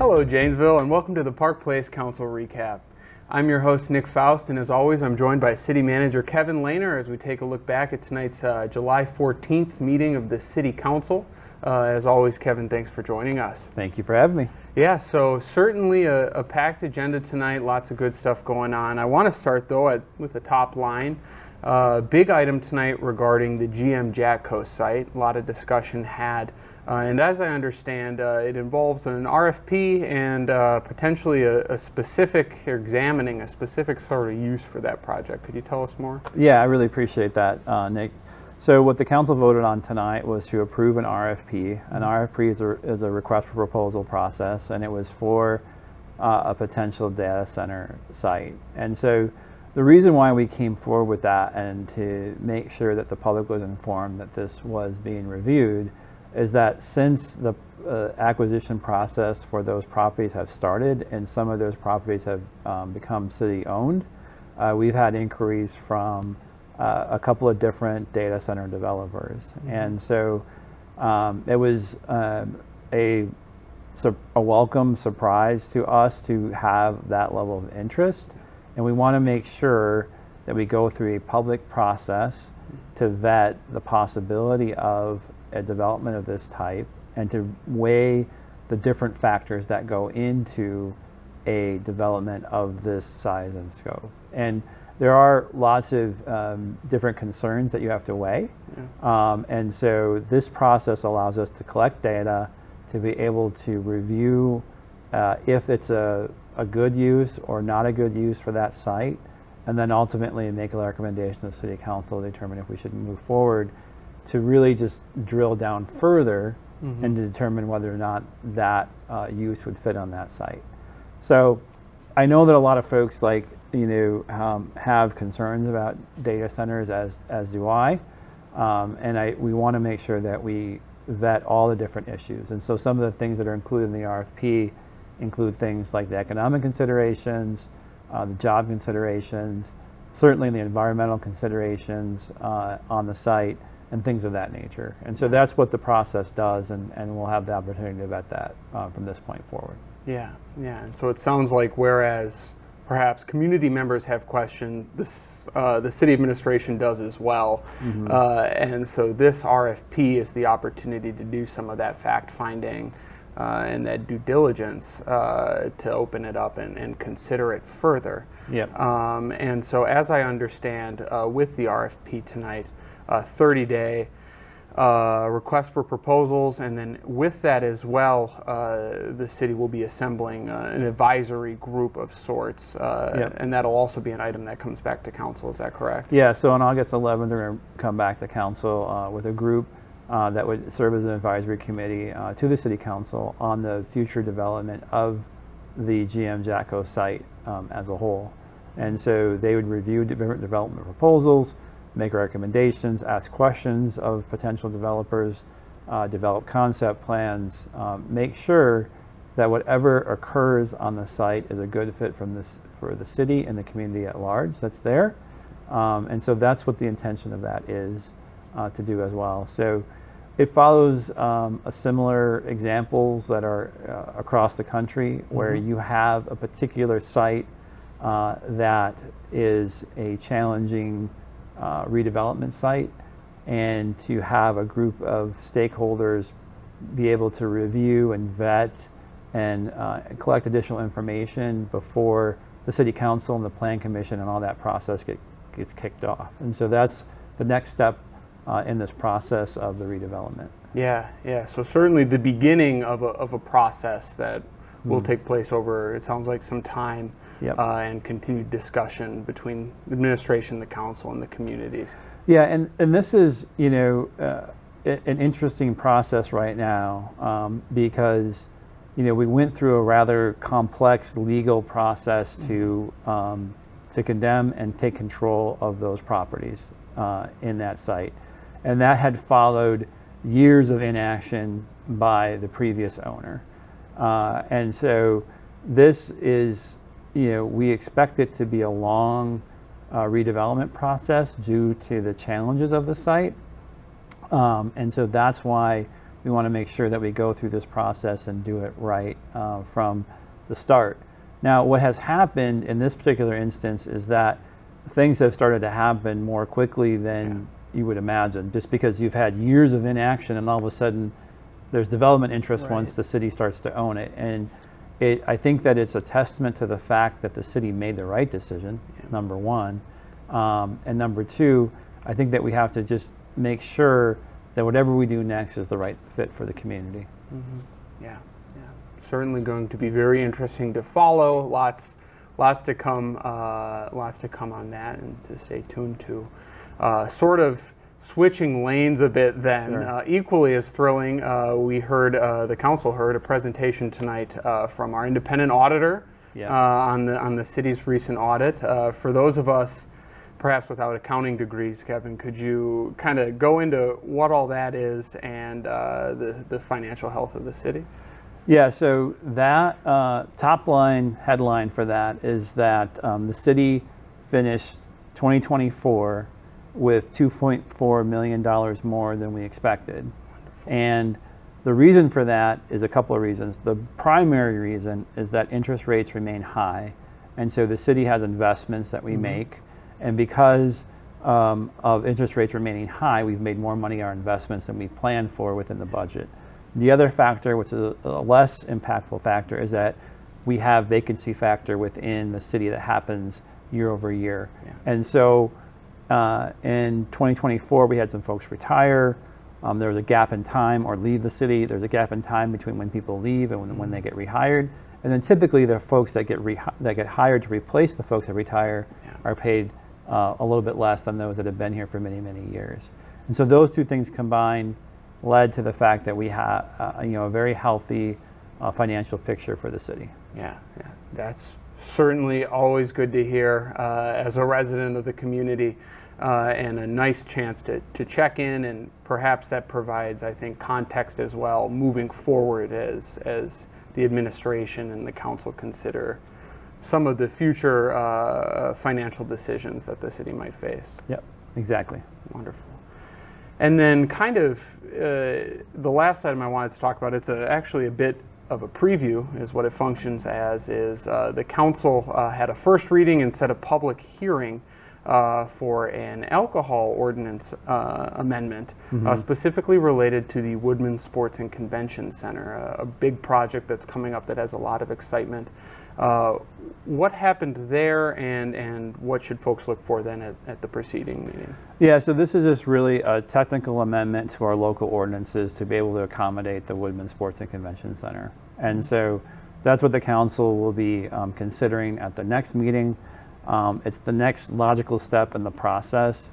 Hello Janesville, and welcome to the Park Place Council Recap. I'm your host Nick Faust, and as always I'm joined by City Manager Kevin Lahner as we take a look back at tonight's July 14th meeting of the City Council. As always, Kevin, thanks for joining us. Thank you for having me. Yeah, so certainly a packed agenda tonight, lots of good stuff going on. I want to start though with the top line. Big item tonight regarding the JATVMedia site. A lot of discussion had. And as I understand, it involves an RFP and potentially a specific, or examining a specific sort of use for that project. Could you tell us more? Yeah, I really appreciate that, Nick. So what the council voted on tonight was to approve an RFP. An RFP is a request for proposal process, and it was for a potential data center site. And so the reason why we came forward with that, and to make sure that the public was informed that this was being reviewed, is that since the acquisition process for those properties have started and some of those properties have become city owned, we've had inquiries from a couple of different data center developers. Mm-hmm. And so it was a welcome surprise to us to have that level of interest. And we want to make sure that we go through a public process to vet the possibility of a development of this type and to weigh the different factors that go into a development of this size and scope. And there are lots of different concerns that you have to weigh. Yeah. And so this process allows us to collect data to be able to review if it's a good use or not a good use for that site, and then ultimately make a recommendation to the City Council to determine if we should move forward to really just drill down further. Mm-hmm. And to determine whether or not that use would fit on that site. So I know that a lot of folks have concerns about data centers, as do I, and we want to make sure that we vet all the different issues. And so some of the things that are included in the RFP include things like the economic considerations, the job considerations, certainly the environmental considerations on the site, and things of that nature. And so that's what the process does, and we'll have the opportunity to vet that from this point forward. Yeah. And so it sounds like whereas perhaps community members have questioned, this, the city administration does as well. Mm-hmm. And so this RFP is the opportunity to do some of that fact finding and that due diligence to open it up and consider it further. Yep. And so as I understand with the RFP tonight, 30-day request for proposals, and then with that as well, the city will be assembling an advisory group of sorts, yep. And that'll also be an item that comes back to council. Is that correct? Yeah, so on August 11th, they're going to come back to council with a group that would serve as an advisory committee to the City Council on the future development of the JATVMedia site as a whole. And so they would review different development proposals, make recommendations, ask questions of potential developers, develop concept plans, make sure that whatever occurs on the site is a good fit for the city and the community at large that's there. And so that's what the intention of that is to do as well. So it follows a similar examples that are across the country, where mm-hmm. you have a particular site that is a challenging redevelopment site, and to have a group of stakeholders be able to review and vet and collect additional information before the City Council and the Plan Commission and all that process gets kicked off. And so that's the next step in this process of the redevelopment. Yeah. So certainly the beginning of a process that will take place over, it sounds like, some time. Yep. And continued discussion between the administration, the council, and the communities. Yeah, and this is, an interesting process right now because, we went through a rather complex legal process to condemn and take control of those properties in that site. And that had followed years of inaction by the previous owner. And so this is, we expect it to be a long redevelopment process due to the challenges of the site. And so that's why we want to make sure that we go through this process and do it right from the start. Now, what has happened in this particular instance is that things have started to happen more quickly than you would imagine, just because you've had years of inaction and all of a sudden there's development interest once the city starts to own it. And I think that it's a testament to the fact that the city made the right decision, number one. And number two, I think that we have to just make sure that whatever we do next is the right fit for the community. Yeah, certainly going to be very interesting to follow. Lots to come on that, and to stay tuned to. Sort of switching lanes a bit then, equally as thrilling, the council heard a presentation tonight from our independent auditor on the city's recent audit. For those of us perhaps without accounting degrees, Kevin, could you kind of go into what all that is and the financial health of the city? Yeah, so that top line headline for that is that the city finished 2024 with $2.4 million more than we expected. And the reason for that is a couple of reasons. The primary reason is that interest rates remain high. And so the city has investments that we make. And because of interest rates remaining high, we've made more money on our investments than we planned for within the budget. The other factor, which is a less impactful factor, is that we have vacancy factor within the city that happens year over year. And so in 2024, we had some folks retire. There was a gap in time or leave the city. There's a gap in time between when people leave and when they get rehired. And then typically the folks that get hired to replace the folks that retire are paid a little bit less than those that have been here for many, many years. And so those two things combined led to the fact that we have a very healthy financial picture for the city. Yeah, that's certainly always good to hear as a resident of the community, and a nice chance to check in, and perhaps that provides, I think, context as well moving forward as the administration and the council consider some of the future financial decisions that the city might face. Yep, exactly. Wonderful. And then kind of the last item I wanted to talk about, it's actually a bit of a preview is what it functions as, is the council had a first reading and set a public hearing for an alcohol ordinance amendment, specifically related to the Woodman Sports and Convention Center, a big project that's coming up that has a lot of excitement. What happened there, and what should folks look for then at the preceding meeting? Yeah, so this is just really a technical amendment to our local ordinances to be able to accommodate the Woodman Sports and Convention Center. And so that's what the council will be considering at the next meeting. It's the next logical step in the process.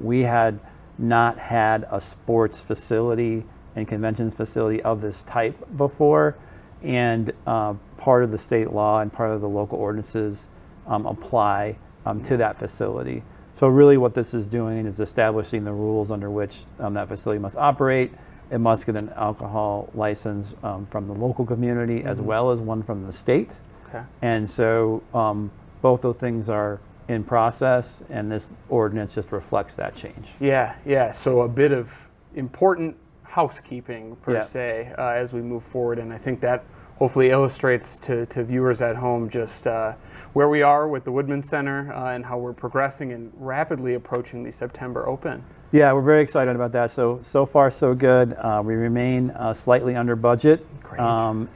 We had not had a sports facility and conventions facility of this type before, and part of the state law and part of the local ordinances apply to that facility. So really what this is doing is establishing the rules under which that facility must operate. It must get an alcohol license from the local community as well as one from the state. Okay. And so both those things are in process, and this ordinance just reflects that change. Yeah. So a bit of important housekeeping per se as we move forward, and I think that hopefully illustrates to viewers at home just where we are with the Woodman Center and how we're progressing and rapidly approaching the September open. Yeah, we're very excited about that. So far so good. We remain slightly under budget. Great.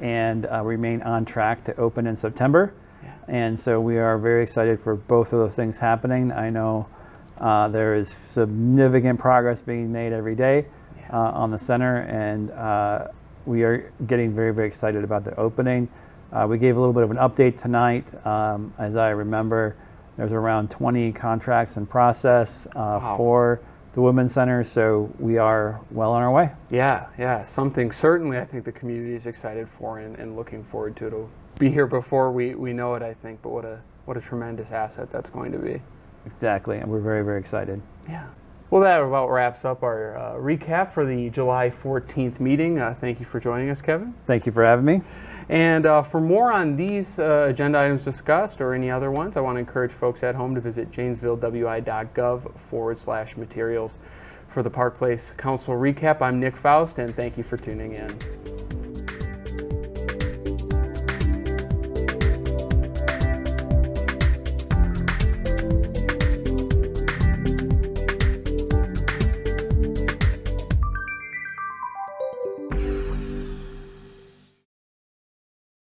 And remain on track to open in September. Yeah. And so we are very excited for both of those things happening. I know there is significant progress being made every day on the center, and we are getting very, very excited about the opening. We gave a little bit of an update tonight. As I remember, there's around 20 contracts in process for the Women's Center, so we are well on our way. Yeah, something certainly I think the community is excited for and looking forward to. It'll be here before we know it, I think, but what a tremendous asset that's going to be. Exactly, and we're very, very excited. Yeah. Well, that about wraps up our recap for the July 14th meeting. Thank you for joining us, Kevin. Thank you for having me. And for more on these agenda items discussed or any other ones, I want to encourage folks at home to visit janesvillewi.gov/materials. For For the Park Place Council Recap, I'm Nick Faust, and thank you for tuning in.